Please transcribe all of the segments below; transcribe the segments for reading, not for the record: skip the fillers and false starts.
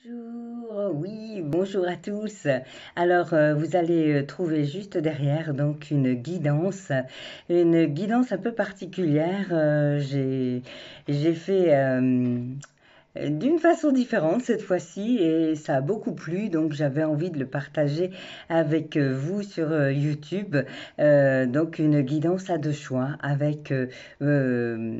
Bonjour, oui, bonjour à tous. Alors, vous allez trouver juste derrière donc une guidance un peu particulière. J'ai fait d'une façon différente cette fois-ci et ça a beaucoup plu, donc j'avais envie de le partager avec vous sur YouTube. Donc, une guidance à deux choix avec euh,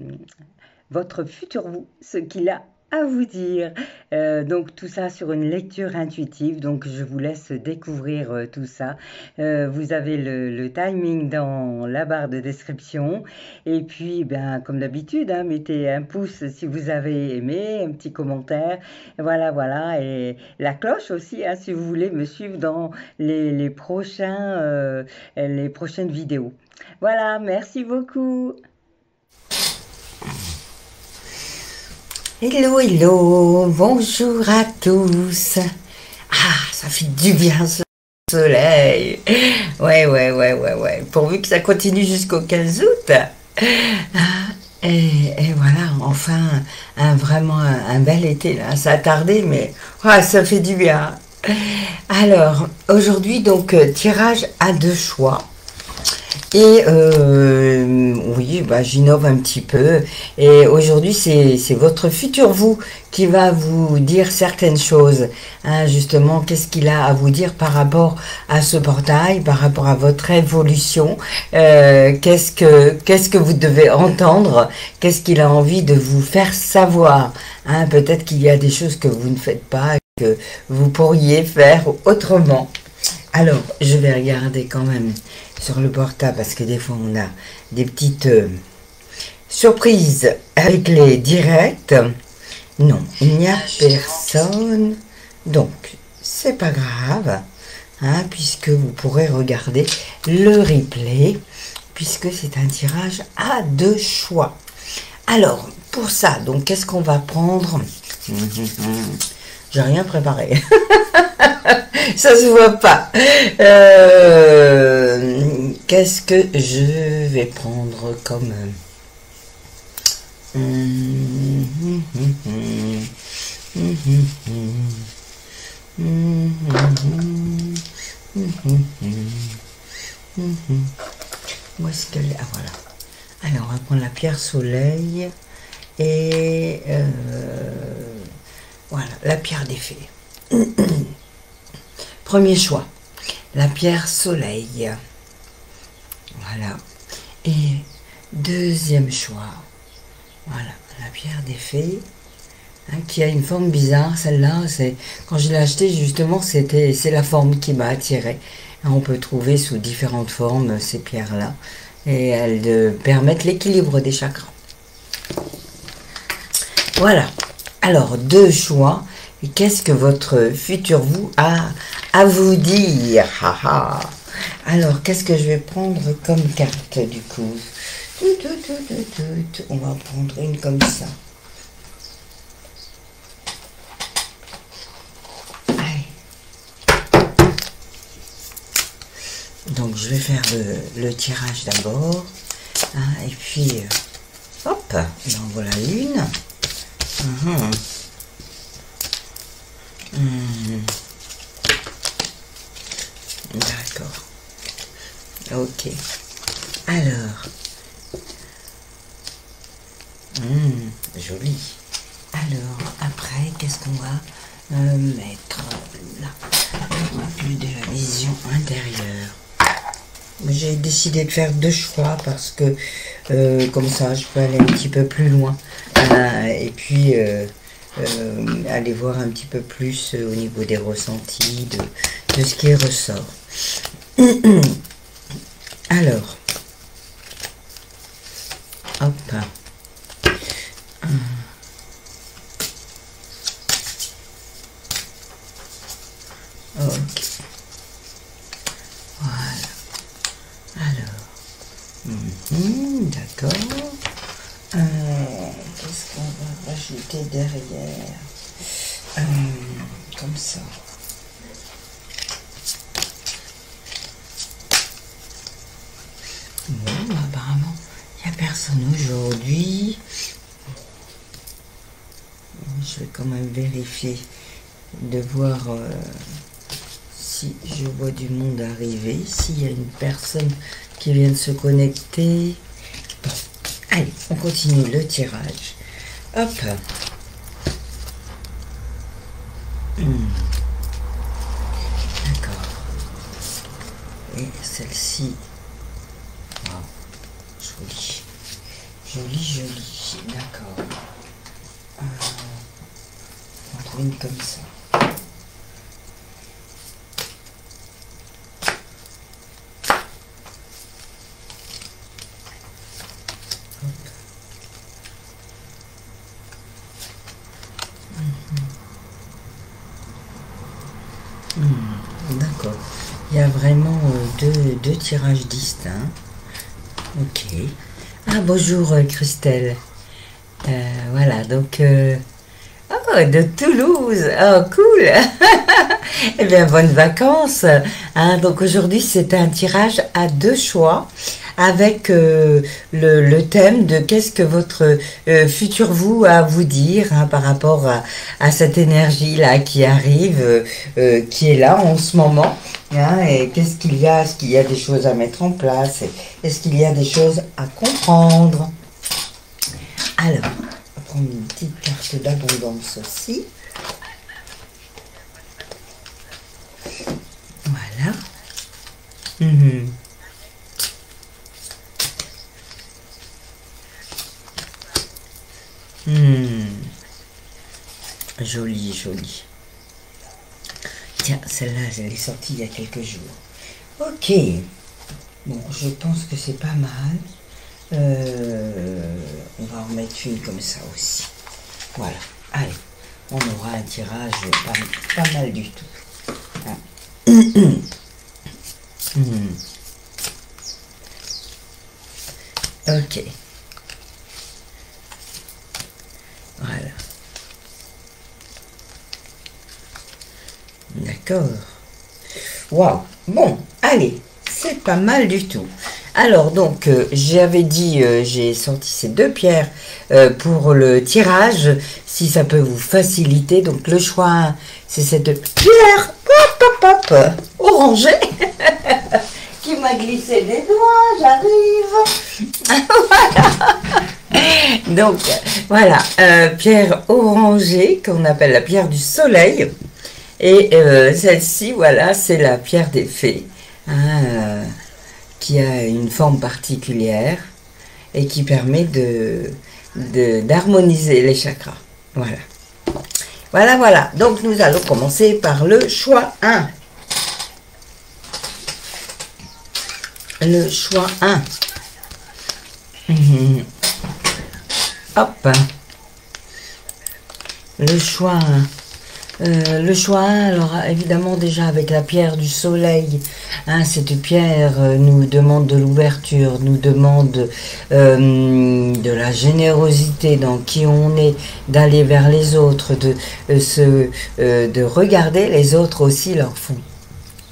votre futur vous, ce qu'il a à vous dire. Donc tout ça sur une lecture intuitive, donc je vous laisse découvrir tout ça. Vous avez le timing dans la barre de description. Et puis, ben, comme d'habitude, hein, mettez un pouce si vous avez aimé, un petit commentaire. Voilà, voilà. Et la cloche aussi, hein, si vous voulez me suivre dans les prochaines vidéos. Voilà, merci beaucoup. Hello, hello, bonjour à tous. Ah, ça fait du bien ce soleil. Ouais. Pourvu que ça continue jusqu'au 15 août. Ah, et voilà, enfin, vraiment un bel été là. Ça a tardé, mais ça fait du bien. Alors, aujourd'hui, donc, tirage à deux choix. Et oui, bah, j'innove un petit peu. Et aujourd'hui, c'est votre futur vous qui va vous dire certaines choses. Hein, justement, qu'est-ce qu'il a à vous dire par rapport à ce portail, par rapport à votre évolution. Qu'est-ce que vous devez entendre. Qu'est-ce qu'il a envie de vous faire savoir. Hein, peut-être qu'il y a des choses que vous ne faites pas, que vous pourriez faire autrement. Alors, je vais regarder quand même sur le portable parce que des fois on a des petites surprises avec les directs. Non, il n'y a personne. Donc, c'est pas grave, hein, puisque vous pourrez regarder le replay, puisque c'est un tirage à deux choix. Alors, pour ça, donc, qu'est-ce qu'on va prendre? J'ai rien préparé. Ça se voit pas. Qu'est-ce que je vais prendre comme... Où est-ce qu'elle est? Ah, voilà. Alors, on va prendre la pierre soleil et... voilà, la pierre des fées. Premier choix, la pierre soleil. Voilà. Et deuxième choix, voilà, la pierre des fées, hein, qui a une forme bizarre. Celle-là, c'est quand je l'ai achetée, justement, c'est la forme qui m'a attirée. On peut trouver sous différentes formes ces pierres-là. Et elles permettent l'équilibre des chakras. Voilà. Alors, deux choix. Et qu'est-ce que votre futur vous a à vous dire? Alors, qu'est-ce que je vais prendre comme carte du coup? On va prendre une comme ça. Allez. Donc, je vais faire le tirage d'abord. Hein, et puis, hop, en voilà une. D'accord. Ok. Alors. Joli. Alors, après, qu'est-ce qu'on va mettre là? Plus de la vision intérieure. J'ai décidé de faire deux choix parce que comme ça, je peux aller un petit peu plus loin. Et puis... aller voir un petit peu plus au niveau des ressentis, de ce qui ressort. Alors, hop. Ok. Voilà. Alors. D'accord. Qu'est-ce qu'on va rajouter derrière? Comme ça. Bon, apparemment, il n'y a personne aujourd'hui. Je vais quand même vérifier de voir si je vois du monde arriver, s'il y a une personne qui vient de se connecter. Bon, allez, on continue le tirage. Hop. D'accord. Et celle-ci. Wow. Jolie. Jolie, jolie. D'accord. On va trouver une comme ça. D'accord. Il y a vraiment deux tirages distincts. Ok. Ah, bonjour Christelle. Voilà, donc... oh, de Toulouse. Oh, cool. Eh bien, bonnes vacances. Hein, donc aujourd'hui, c'est un tirage à 2 choix avec le thème de qu'est-ce que votre futur vous a à vous dire hein, par rapport à cette énergie-là qui arrive, qui est là en ce moment. Hein, et qu'est-ce qu'il y a? Est-ce qu'il y a des choses à mettre en place? Est-ce qu'il y a des choses à comprendre? Alors, on va prendre une petite carte d'abondance aussi. Voilà. Jolie, jolie. Tiens, celle-là, elle est sortie il y a quelques jours. Ok. Bon, je pense que c'est pas mal. On va en mettre une comme ça aussi. Voilà. Allez, on aura un tirage pas mal du tout. Hein. Ok. Voilà. D'accord. Waouh. Bon, allez, c'est pas mal du tout. Alors, donc, j'avais dit, j'ai sorti ces 2 pierres pour le tirage, si ça peut vous faciliter. Donc, le choix, c'est cette pierre, hop, orangée, qui m'a glissé des doigts, j'arrive. Voilà. Donc, voilà, pierre orangée, qu'on appelle la pierre du soleil. Et celle-ci, voilà, c'est la pierre des fées. Hein, qui a une forme particulière et qui permet d'harmoniser les chakras. Voilà. Voilà, voilà. Donc, nous allons commencer par le choix 1. Le choix 1. Hop. Le choix 1. Le choix 1, alors évidemment déjà avec la pierre du soleil, hein, cette pierre nous demande de l'ouverture, nous demande de la générosité dans qui on est, d'aller vers les autres, de regarder les autres aussi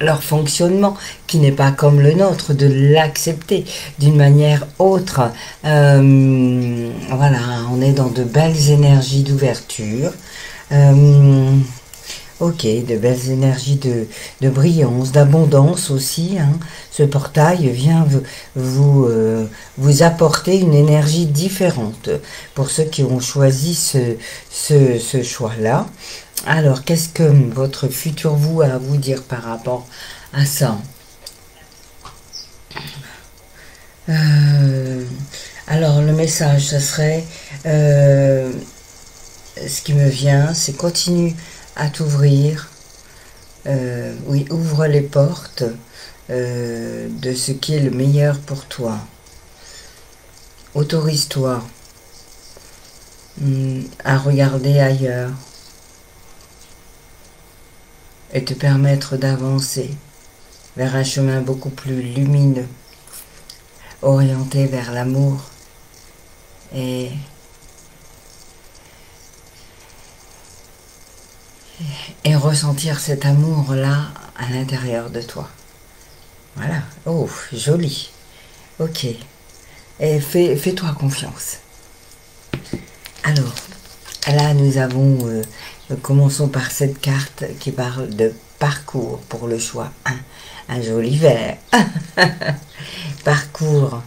leur fonctionnement, qui n'est pas comme le nôtre, de l'accepter d'une manière autre. Voilà, on est dans de belles énergies d'ouverture. Ok, de belles énergies de brillance, d'abondance aussi. Hein. Ce portail vient vous apporter une énergie différente pour ceux qui ont choisi ce choix-là. Alors, qu'est-ce que votre futur vous a à vous dire par rapport à ça? Alors, le message, ça serait... ce qui me vient, c'est continue à t'ouvrir, oui, ouvre les portes de ce qui est le meilleur pour toi. Autorise-toi à regarder ailleurs et te permettre d'avancer vers un chemin beaucoup plus lumineux, orienté vers l'amour et ressentir cet amour-là à l'intérieur de toi. Voilà. Oh, joli. Ok. Et fais-toi confiance. Alors, Là, nous avons, commençons par cette carte qui parle de parcours pour le choix 1. Un joli vert. Parcours.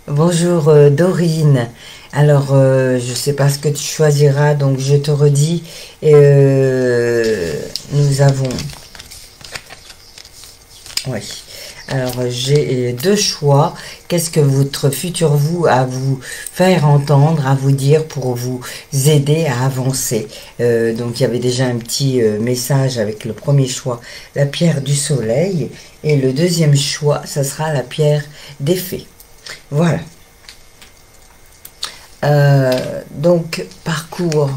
Bonjour Dorine. Alors, je ne sais pas ce que tu choisiras, donc je te redis. Nous avons... Oui. Alors, j'ai 2 choix. Qu'est-ce que votre futur vous a à vous faire entendre, à vous dire pour vous aider à avancer? Donc, il y avait déjà un petit message avec le premier choix, la pierre du soleil. Et le deuxième choix, ça sera la pierre des fées. Voilà. Donc, parcours.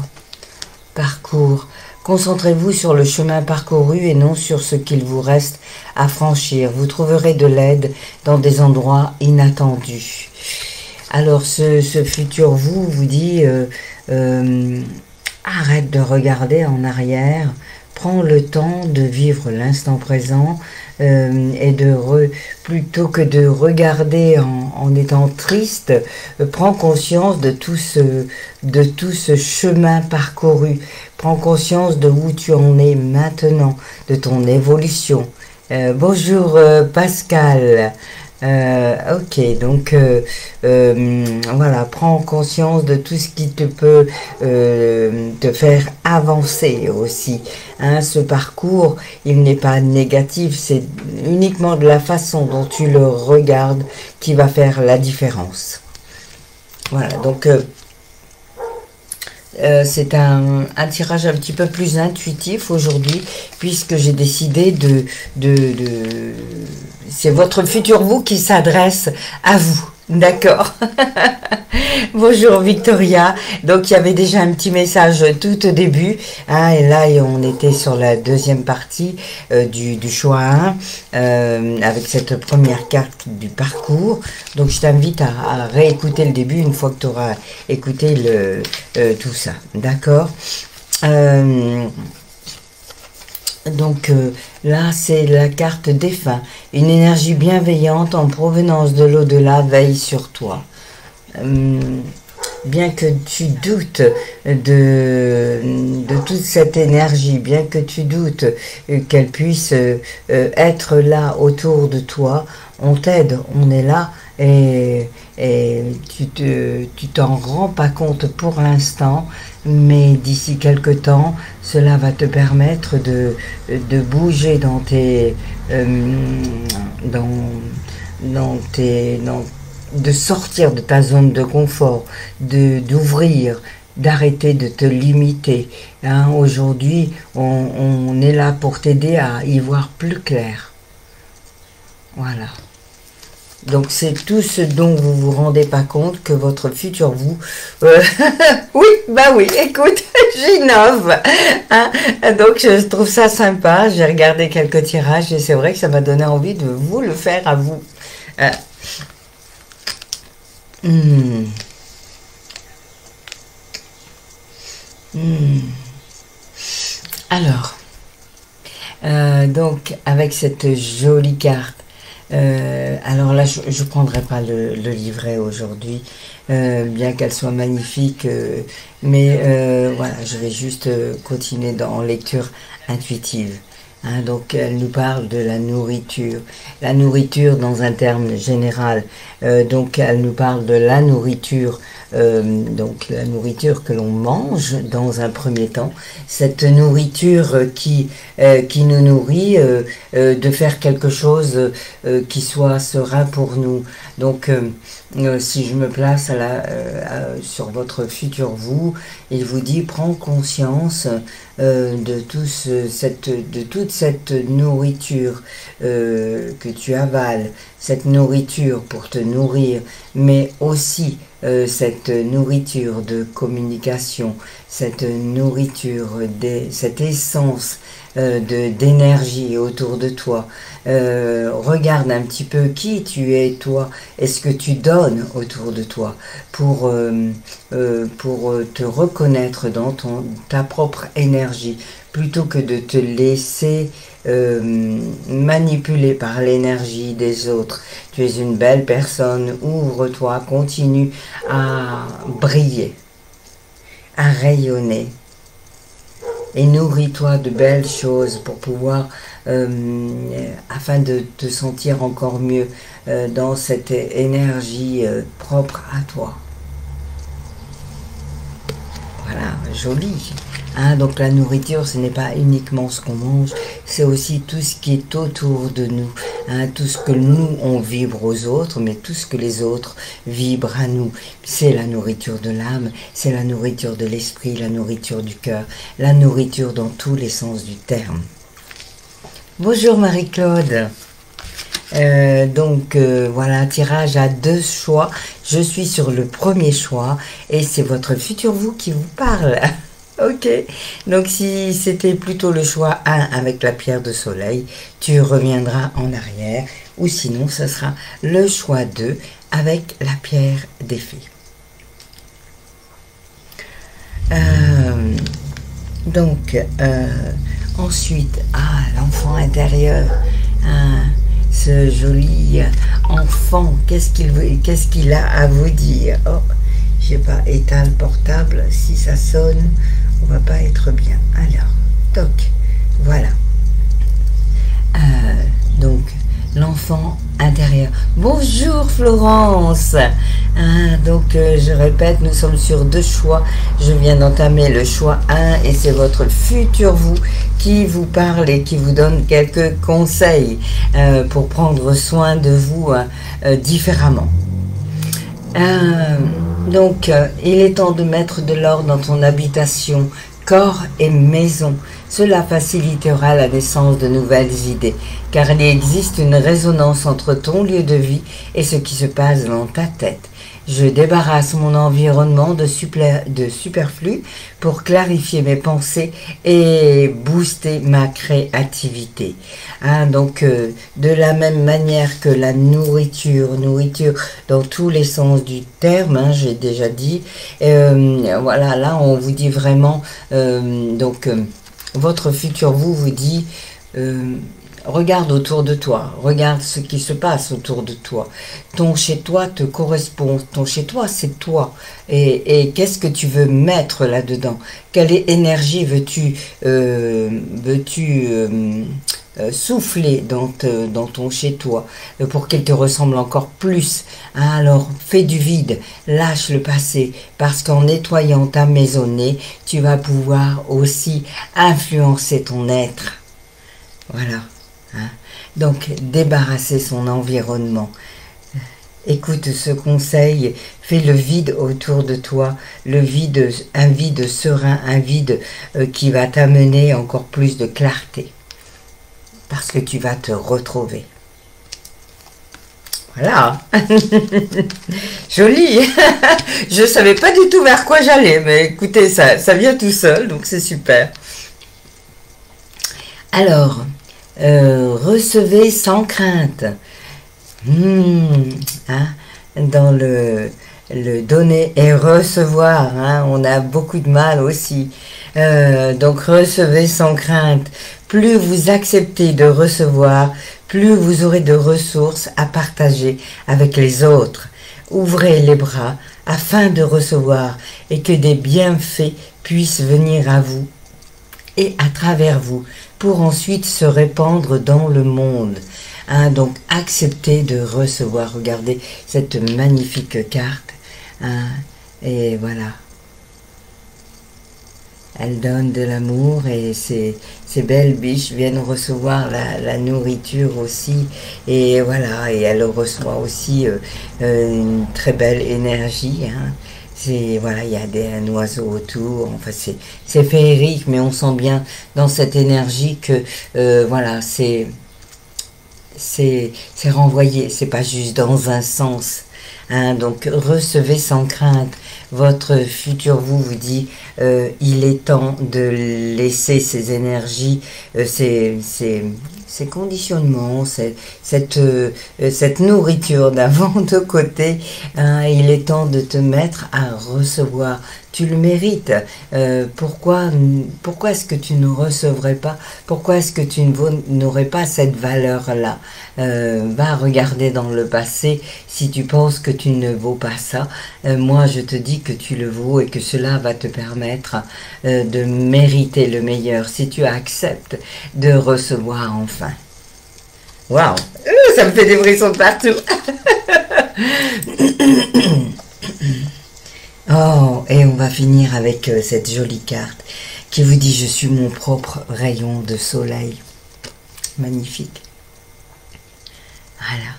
Concentrez-vous sur le chemin parcouru et non sur ce qu'il vous reste à franchir. Vous trouverez de l'aide dans des endroits inattendus. Alors, ce futur vous dit, arrête de regarder en arrière, prends le temps de vivre l'instant présent et plutôt que de regarder en étant triste, prends conscience de tout ce chemin parcouru. Prends conscience de où tu en es maintenant, de ton évolution. Bonjour Pascal. Ok, donc voilà, prends conscience de tout ce qui te peut te faire avancer aussi. Hein, ce parcours, il n'est pas négatif, c'est uniquement de la façon dont tu le regardes qui va faire la différence. Voilà, donc c'est un tirage un petit peu plus intuitif aujourd'hui, puisque j'ai décidé c'est votre futur vous qui s'adresse à vous. D'accord. Bonjour Victoria. Donc il y avait déjà un petit message tout au début, hein, et là on était sur la deuxième partie du choix 1 avec cette première carte du parcours. Donc je t'invite à réécouter le début une fois que tu auras écouté tout ça. D'accord. Donc là, c'est la carte défunt. Une énergie bienveillante en provenance de l'au-delà veille sur toi. Bien que tu doutes de toute cette énergie, bien que tu doutes qu'elle puisse être là autour de toi, on t'aide, on est là et tu t'en rends pas compte pour l'instant, mais d'ici quelque temps, cela va te permettre de bouger de sortir de ta zone de confort, d'ouvrir, d'arrêter de te limiter. Hein, aujourd'hui, on est là pour t'aider à y voir plus clair. Voilà. Donc c'est tout ce dont vous vous rendez pas compte que votre futur vous... oui, écoute, j'innove. Hein, donc je trouve ça sympa, j'ai regardé quelques tirages et c'est vrai que ça m'a donné envie de vous le faire à vous. Alors, donc avec cette jolie carte, alors là, je ne prendrai pas le livret aujourd'hui, bien qu'elle soit magnifique, mais voilà, je vais juste continuer en lecture intuitive. Hein, donc, elle nous parle de la nourriture dans un terme général. Donc, elle nous parle de la nourriture, donc la nourriture que l'on mange dans un premier temps. Cette nourriture qui nous nourrit, de faire quelque chose qui soit serein pour nous. Donc, si je me place sur votre futur vous, il vous dit prends conscience de toute cette nourriture que tu avales, cette nourriture pour te nourrir, mais aussi cette nourriture de communication, cette nourriture, cette essence d'énergie autour de toi. Regarde un petit peu qui tu es toi et ce que tu donnes autour de toi pour te reconnaître dans ta propre énergie plutôt que de te laisser manipuler par l'énergie des autres. Tu es une belle personne, ouvre-toi, continue à briller. à rayonner. Et nourris-toi de belles choses pour pouvoir, afin de te sentir encore mieux dans cette énergie propre à toi. Voilà, joli. Hein, donc la nourriture, ce n'est pas uniquement ce qu'on mange, c'est aussi tout ce qui est autour de nous. Hein, tout ce que nous, on vibre aux autres, mais tout ce que les autres vibrent à nous. C'est la nourriture de l'âme, c'est la nourriture de l'esprit, la nourriture du cœur, la nourriture dans tous les sens du terme. Bonjour Marie-Claude. Voilà, tirage à 2 choix. Je suis sur le premier choix et c'est votre futur vous qui vous parle. Ok, donc si c'était plutôt le choix 1 avec la pierre de soleil, tu reviendras en arrière, ou sinon ce sera le choix 2 avec la pierre des fées. Ensuite, l'enfant intérieur, ce joli enfant, qu'est-ce qu'il a à vous dire? Oh, je sais pas, éteins le portable, si ça sonne, on va pas être bien. Alors, toc, voilà. Donc, l'enfant intérieur. Bonjour Florence. Je répète, nous sommes sur 2 choix. Je viens d'entamer le choix 1 et c'est votre futur vous qui vous parle et qui vous donne quelques conseils pour prendre soin de vous différemment. Il est temps de mettre de l'ordre dans ton habitation, corps et maison. Cela facilitera la naissance de nouvelles idées, car il existe une résonance entre ton lieu de vie et ce qui se passe dans ta tête. Je débarrasse mon environnement de superflu pour clarifier mes pensées et booster ma créativité. De la même manière que la nourriture dans tous les sens du terme, j'ai déjà dit. Voilà, là on vous dit vraiment, votre futur vous dit, regarde autour de toi, regarde ce qui se passe autour de toi. Ton chez-toi te correspond, ton chez-toi c'est toi. Et qu'est-ce que tu veux mettre là-dedans? Quelle énergie veux-tu souffler dans ton chez-toi pour qu'il te ressemble encore plus? Alors fais du vide, lâche le passé, parce qu'en nettoyant ta maisonnée, tu vas pouvoir aussi influencer ton être. Voilà. Donc, débarrasser son environnement. Écoute ce conseil, fais le vide autour de toi, un vide serein, un vide qui va t'amener encore plus de clarté. Parce que tu vas te retrouver. Voilà. Joli. Je ne savais pas du tout vers quoi j'allais, mais écoutez, ça vient tout seul, donc c'est super. Alors, recevez sans crainte. Dans le donner et recevoir, on a beaucoup de mal aussi. Donc recevez sans crainte. Plus vous acceptez de recevoir, plus vous aurez de ressources à partager avec les autres. Ouvrez les bras afin de recevoir et que des bienfaits puissent venir à vous et à travers vous pour ensuite se répandre dans le monde. Donc acceptez de recevoir. Regardez cette magnifique carte. Et voilà. Elle donne de l'amour et ces belles biches viennent recevoir la nourriture aussi. Et voilà, et elle reçoit aussi une très belle énergie. Voilà, il y a un oiseau autour. Enfin, c'est féerique, mais on sent bien dans cette énergie que voilà, c'est renvoyé. C'est pas juste dans un sens. Donc recevez sans crainte. Votre futur vous dit il est temps de laisser ces énergies, ces conditionnements, cette nourriture d'avant de côté. Il est temps de te mettre à recevoir. tu le mérites. Pourquoi est-ce que tu ne recevrais pas? Pourquoi est-ce que tu n'aurais pas cette valeur-là? Va regarder dans le passé si tu penses que tu ne vaux pas ça. Moi, je te dis que tu le vaux et que cela va te permettre de mériter le meilleur si tu acceptes de recevoir enfin. Waouh, ça me fait des frissons de partout. Oh, et on va finir avec cette jolie carte qui vous dit: je suis mon propre rayon de soleil. Magnifique. Voilà.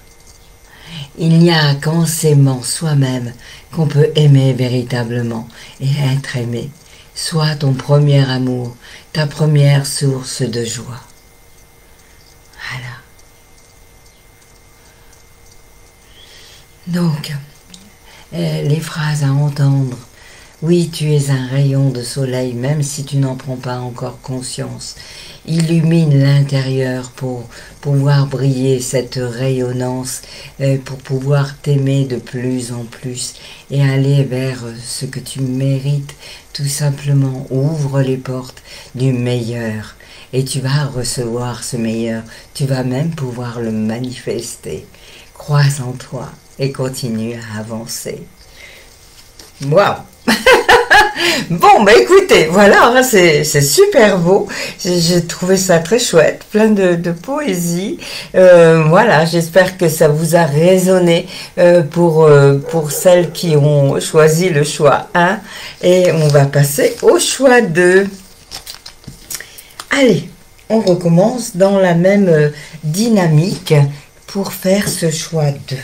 Il n'y a qu'en s'aimant soi-même qu'on peut aimer véritablement et être aimé. Sois ton premier amour, ta première source de joie. Voilà. Donc, les phrases à entendre. Oui, tu es un rayon de soleil, même si tu n'en prends pas encore conscience. Illumine l'intérieur pour pouvoir briller cette rayonnance, pour pouvoir t'aimer de plus en plus et aller vers ce que tu mérites. Tout simplement, ouvre les portes du meilleur et tu vas recevoir ce meilleur. Tu vas même pouvoir le manifester. Crois en toi et continue à avancer. Waouh. Bon, bah écoutez, voilà, hein, c'est super beau. J'ai trouvé ça très chouette, plein de poésie. Voilà, j'espère que ça vous a résonné pour celles qui ont choisi le choix 1. Et on va passer au choix 2. Allez, on recommence dans la même dynamique pour faire ce choix 2.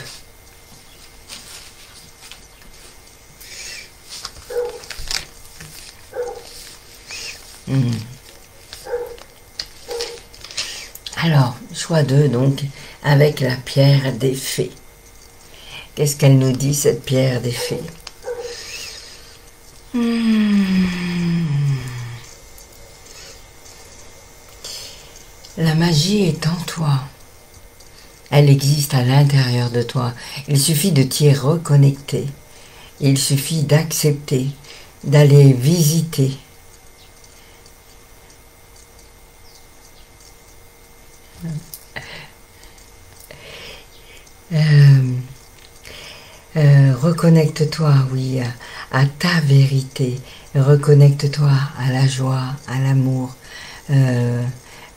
Alors, choix 2, donc, avec la pierre des fées. Qu'est-ce qu'elle nous dit, cette pierre des fées? La magie est en toi. Elle existe à l'intérieur de toi. Il suffit de t'y reconnecter. Il suffit d'accepter, d'aller visiter. Reconnecte-toi, oui, à ta vérité. Reconnecte-toi à la joie, à l'amour,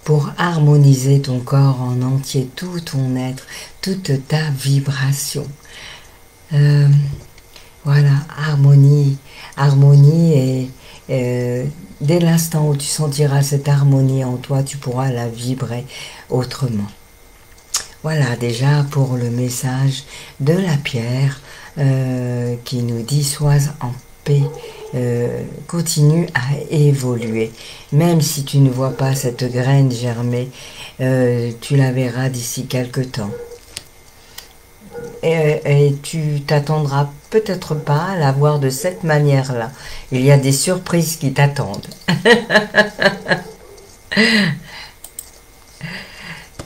pour harmoniser ton corps en entier, tout ton être, toute ta vibration. Voilà, harmonie et dès l'instant où tu sentiras cette harmonie en toi, tu pourras la vibrer autrement. Voilà déjà pour le message de la pierre qui nous dit: sois en paix, continue à évoluer. Même si tu ne vois pas cette graine germer, tu la verras d'ici quelque temps. Et tu t'attendras peut-être pas à la voir de cette manière-là. Il y a des surprises qui t'attendent.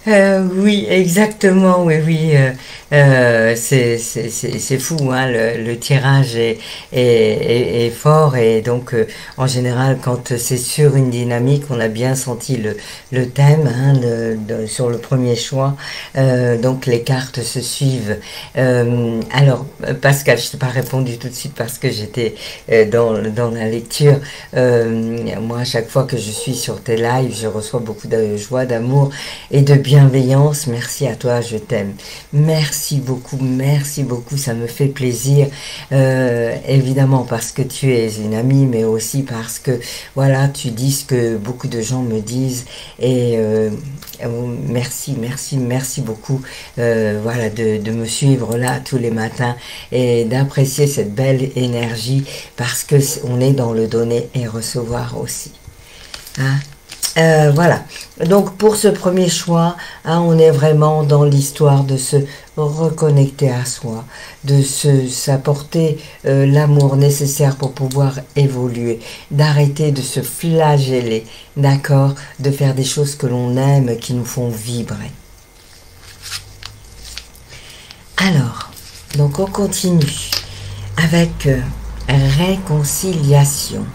Oui, exactement, oui. C'est fou, hein, le tirage est fort et donc en général quand c'est sur une dynamique, on a bien senti le thème, hein, sur le premier choix, donc les cartes se suivent. Alors Pascal, je t'ai pas répondu tout de suite parce que j'étais dans la lecture. Moi, à chaque fois que je suis sur tes lives, je reçois beaucoup de joie, d'amour et de bienveillance. Merci à toi, je t'aime. Merci beaucoup, ça me fait plaisir, évidemment parce que tu es une amie, mais aussi parce que, voilà, tu dis ce que beaucoup de gens me disent, et merci beaucoup, voilà, de me suivre là tous les matins, et d'apprécier cette belle énergie, parce que on est dans le donner et recevoir aussi, hein. Voilà, donc pour ce premier choix, hein, on est vraiment dans l'histoire de se reconnecter à soi, de s'apporter l'amour nécessaire pour pouvoir évoluer, d'arrêter de se flageller, d'accord, de faire des choses que l'on aime, qui nous font vibrer. Alors, donc on continue avec Réconciliation.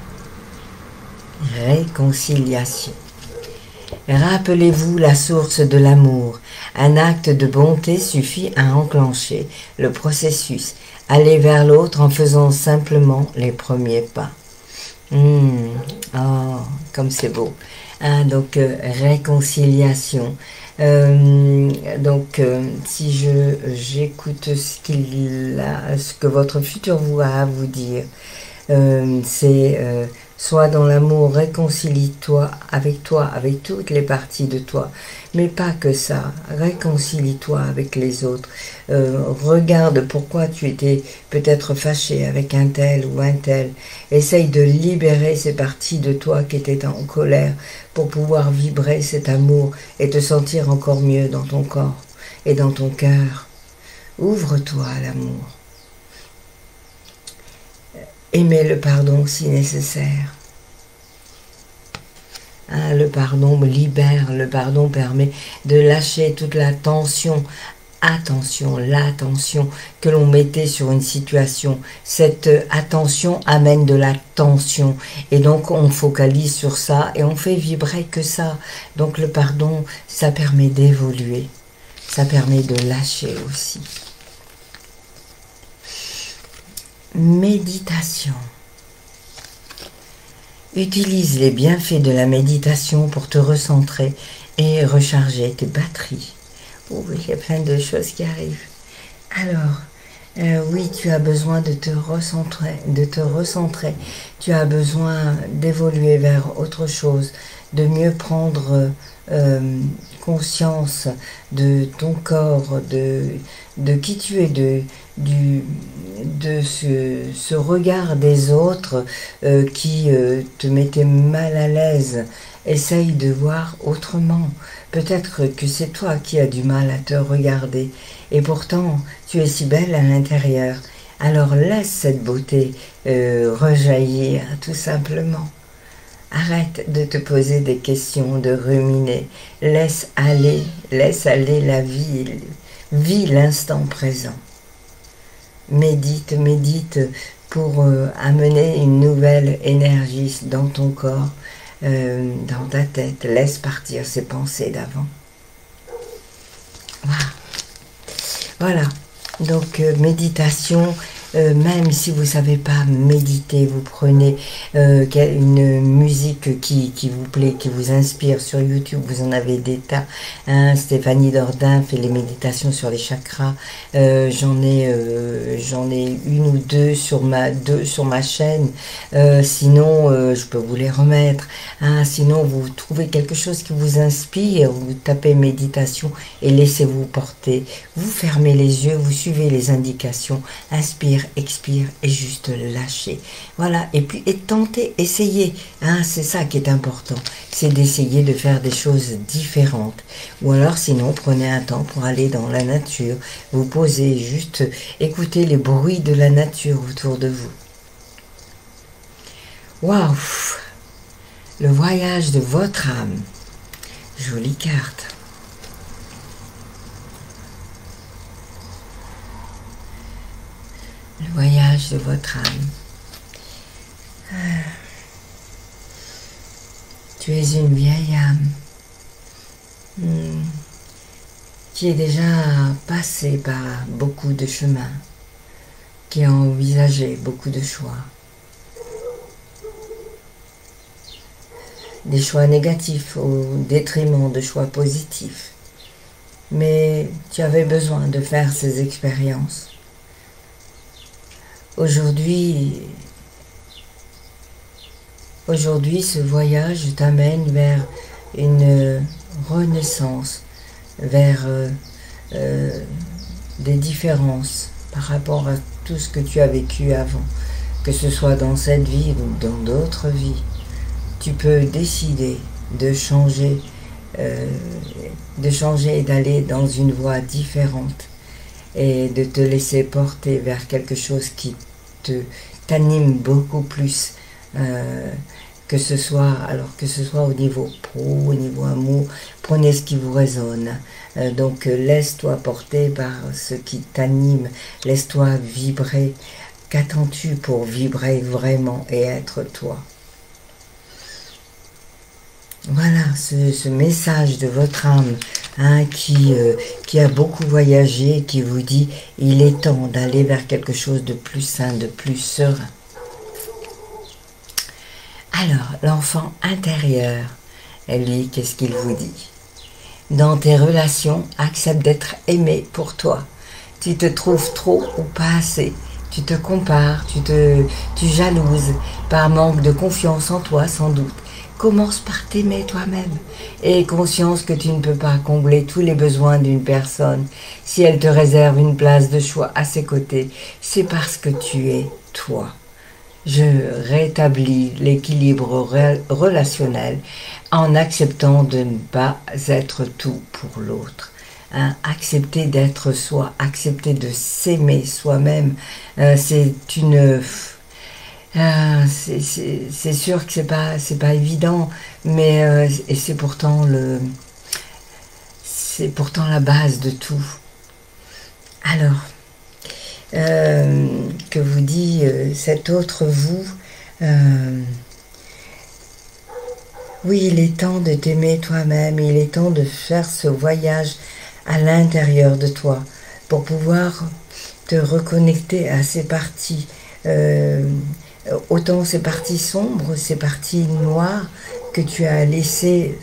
Réconciliation. Rappelez-vous la source de l'amour. Un acte de bonté suffit à enclencher le processus. Aller vers l'autre en faisant simplement les premiers pas. Oh, comme c'est beau. Hein, donc, réconciliation. Si j'écoute ce que votre futur vous a à vous dire, c'est sois dans l'amour, réconcilie-toi, avec toutes les parties de toi, mais pas que ça, réconcilie-toi avec les autres, regarde pourquoi tu étais peut-être fâché avec un tel ou un tel, essaye de libérer ces parties de toi qui étaient en colère pour pouvoir vibrer cet amour et te sentir encore mieux dans ton corps et dans ton cœur. Ouvre-toi à l'amour. Aimez le pardon si nécessaire. Hein, le pardon libère, le pardon permet de lâcher toute la tension. Attention, l'attention que l'on mettait sur une situation. Cette attention amène de la tension. Et donc on focalise sur ça et on fait vibrer que ça. Donc le pardon, ça permet d'évoluer. Ça permet de lâcher aussi. Méditation. Utilise les bienfaits de la méditation pour te recentrer et recharger tes batteries. Oh oui, il y a plein de choses qui arrivent. Alors, oui, tu as besoin de te recentrer. Tu as besoin d'évoluer vers autre chose, de mieux prendre conscience de ton corps, de qui tu es, de ce regard des autres qui te mettait mal à l'aise. Essaye de voir autrement. Peut-être que c'est toi qui as du mal à te regarder. Et pourtant, tu es si belle à l'intérieur. Alors laisse cette beauté rejaillir tout simplement. Arrête de te poser des questions, de ruminer. Laisse aller la vie. Vis l'instant présent. Médite pour amener une nouvelle énergie dans ton corps, dans ta tête. Laisse partir ces pensées d'avant. Voilà. Donc, méditation. Même si vous ne savez pas méditer, vous prenez une musique qui vous plaît, qui vous inspire sur YouTube, vous en avez des tas. Hein, Stéphanie Dordain fait les méditations sur les chakras. J'en ai une ou deux sur ma chaîne. Sinon, je peux vous les remettre. Hein, sinon, vous trouvez quelque chose qui vous inspire, vous tapez méditation et laissez-vous porter. Vous fermez les yeux, vous suivez les indications. Inspire, expire et juste lâcher. Voilà, et puis tentez, essayez. Hein, c'est ça qui est important. C'est d'essayer de faire des choses différentes. Ou alors sinon, prenez un temps pour aller dans la nature. Vous posez, juste écoutez les bruits de la nature autour de vous. Waouh! Le voyage de votre âme. Jolie carte. Le voyage de votre âme. Tu es une vieille âme qui est déjà passée par beaucoup de chemins, qui a envisagé beaucoup de choix. Des choix négatifs au détriment de choix positifs. Mais tu avais besoin de faire ces expériences. Aujourd'hui, ce voyage t'amène vers une renaissance, vers des différences par rapport à tout ce que tu as vécu avant, que ce soit dans cette vie ou dans d'autres vies. Tu peux décider de changer et d'aller dans une voie différente et de te laisser porter vers quelque chose qui t'anime beaucoup plus, que ce soit au niveau pro, au niveau amour. Prenez ce qui vous résonne. Donc laisse-toi porter par ce qui t'anime, laisse-toi vibrer Qu'attends-tu pour vibrer vraiment et être toi? Voilà, ce message de votre âme hein, qui a beaucoup voyagé, qui vous dit il est temps d'aller vers quelque chose de plus sain, de plus serein. Alors, l'enfant intérieur, lui, qu'est-ce qu'il vous dit? Dans tes relations, accepte d'être aimé pour toi. Tu te trouves trop ou pas assez. Tu te compares, tu jalouses par manque de confiance en toi sans doute. Commence par t'aimer toi-même. Aie conscience que tu ne peux pas combler tous les besoins d'une personne. Si elle te réserve une place de choix à ses côtés, c'est parce que tu es toi. Je rétablis l'équilibre relationnel en acceptant de ne pas être tout pour l'autre. Hein, accepter d'être soi, accepter de s'aimer soi-même, c'est sûr que c'est pas évident, mais et c'est pourtant la base de tout. Alors, que vous dit cet autre vous, oui, il est temps de t'aimer toi-même, il est temps de faire ce voyage à l'intérieur de toi pour pouvoir te reconnecter à ces parties, autant ces parties sombres, ces parties noires que tu as laissé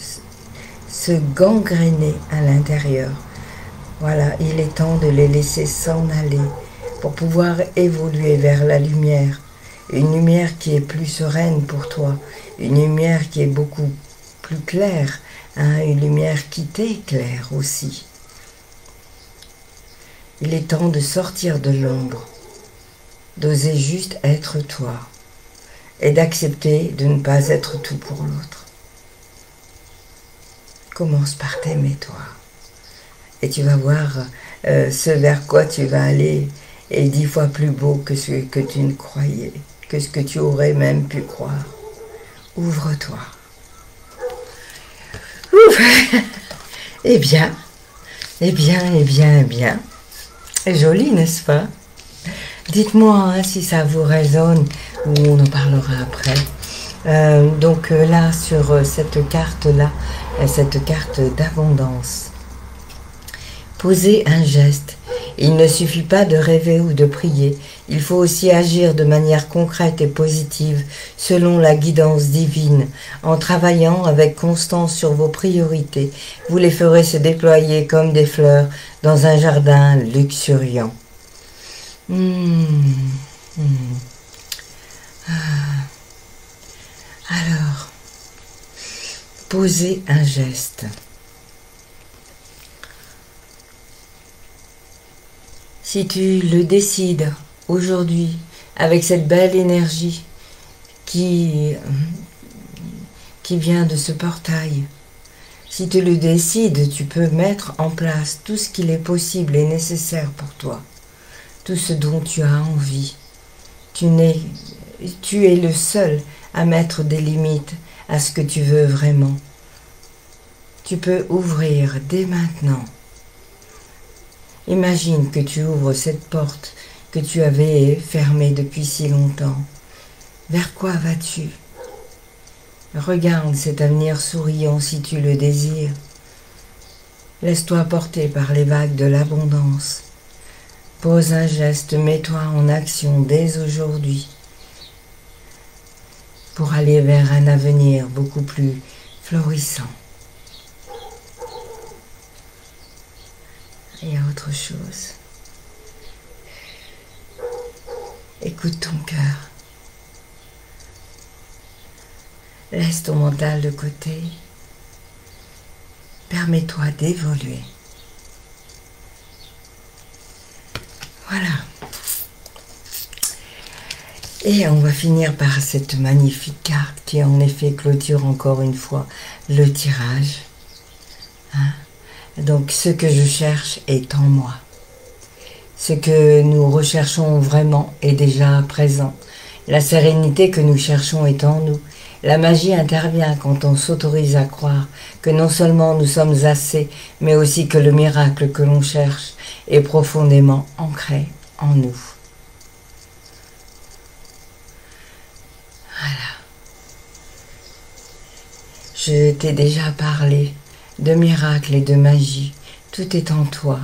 se gangréner à l'intérieur. Voilà, il est temps de les laisser s'en aller pour pouvoir évoluer vers la lumière. Une lumière qui est plus sereine pour toi, une lumière qui est beaucoup plus claire, hein, une lumière qui t'éclaire aussi. Il est temps de sortir de l'ombre, d'oser juste être toi et d'accepter de ne pas être tout pour l'autre. Commence par t'aimer toi et tu vas voir ce vers quoi tu vas aller est 10 fois plus beau que ce que tu ne croyais, que ce que tu aurais même pu croire. Ouvre-toi. Ouf. Eh bien. Joli, n'est-ce pas? Dites-moi hein, si ça vous résonne, ou on en parlera après. Donc là, sur cette carte-là, cette carte d'abondance, posez un geste. Il ne suffit pas de rêver ou de prier, il faut aussi agir de manière concrète et positive, selon la guidance divine, en travaillant avec constance sur vos priorités. Vous les ferez se déployer comme des fleurs dans un jardin luxuriant. Alors, posez un geste. Si tu le décides aujourd'hui, avec cette belle énergie qui vient de ce portail, si tu le décides, tu peux mettre en place tout ce qu'il est possible et nécessaire pour toi, tout ce dont tu as envie. Tu es le seul à mettre des limites à ce que tu veux vraiment. Tu peux ouvrir dès maintenant. Imagine que tu ouvres cette porte que tu avais fermée depuis si longtemps. Vers quoi vas-tu? Regarde cet avenir souriant si tu le désires. Laisse-toi porter par les vagues de l'abondance. Pose un geste, mets-toi en action dès aujourd'hui pour aller vers un avenir beaucoup plus florissant. Il y a autre chose. Écoute ton cœur. Laisse ton mental de côté. Permets-toi d'évoluer. Voilà. Et on va finir par cette magnifique carte qui en effet clôture encore une fois le tirage. Hein? Donc ce que je cherche est en moi. Ce que nous recherchons vraiment est déjà présent. La sérénité que nous cherchons est en nous. La magie intervient quand on s'autorise à croire que non seulement nous sommes assez, mais aussi que le miracle que l'on cherche est profondément ancré en nous. Voilà. Je t'ai déjà parlé de miracles et de magie. Tout est en toi.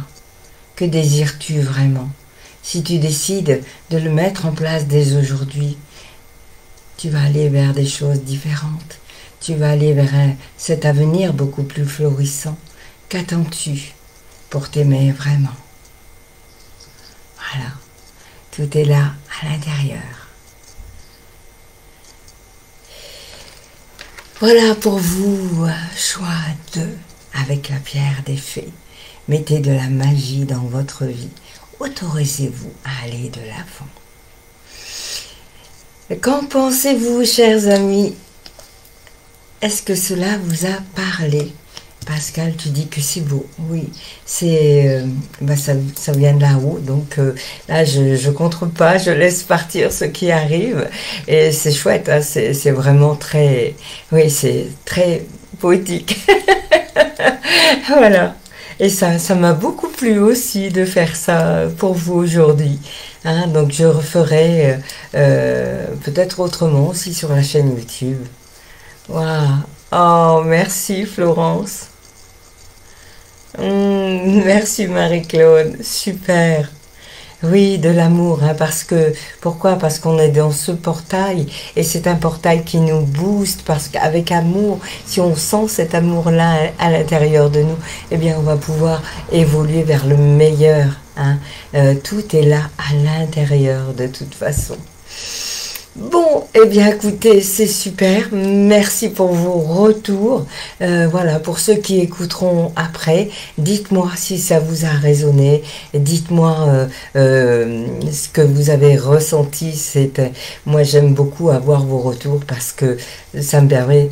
Que désires-tu vraiment? Si tu décides de le mettre en place dès aujourd'hui, tu vas aller vers des choses différentes. Tu vas aller vers cet avenir beaucoup plus florissant. Qu'attends-tu pour t'aimer vraiment? Voilà, tout est là à l'intérieur. Voilà pour vous, choix 2 avec la pierre des fées. Mettez de la magie dans votre vie. Autorisez-vous à aller de l'avant. Qu'en pensez-vous, chers amis? Est-ce que cela vous a parlé? Pascal, tu dis que c'est beau. Oui, c'est ça vient de là-haut. Donc là, je contre pas, je laisse partir ce qui arrive. Et c'est chouette, hein, c'est vraiment très... Oui, c'est très poétique. Voilà. Et ça m'a beaucoup plu aussi de faire ça pour vous aujourd'hui. Hein, donc je referai peut-être autrement aussi sur la chaîne YouTube. Waouh. Oh, merci Florence. Merci Marie-Claude, super. Oui, de l'amour, hein, parce que, pourquoi? Parce qu'on est dans ce portail, et c'est un portail qui nous booste, parce qu'avec amour, si on sent cet amour-là à l'intérieur de nous, eh bien, on va pouvoir évoluer vers le meilleur, hein. Tout est là à l'intérieur, de toute façon. Bon, eh bien écoutez, c'est super, merci pour vos retours. Voilà, pour ceux qui écouteront après, dites-moi si ça vous a résonné, dites-moi ce que vous avez ressenti. Moi j'aime beaucoup avoir vos retours parce que ça me permet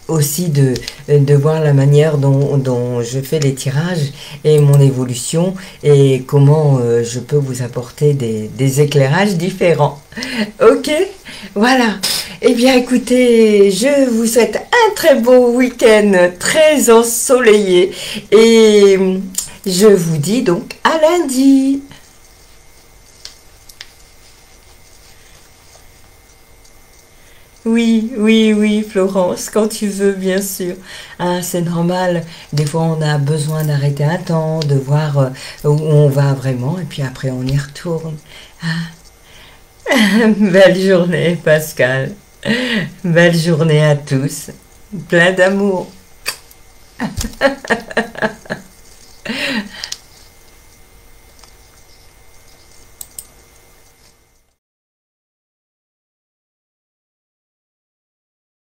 aussi de voir la manière dont je fais les tirages et mon évolution et comment je peux vous apporter des éclairages différents. Ok, voilà. Eh bien écoutez, je vous souhaite un très beau week-end très ensoleillé et je vous dis donc à lundi. Oui, oui, oui, Florence, quand tu veux, bien sûr. Hein, c'est normal. Des fois, on a besoin d'arrêter un temps, de voir où on va vraiment, et puis après, on y retourne. Hein. Belle journée, Pascal. Belle journée à tous. Plein d'amour.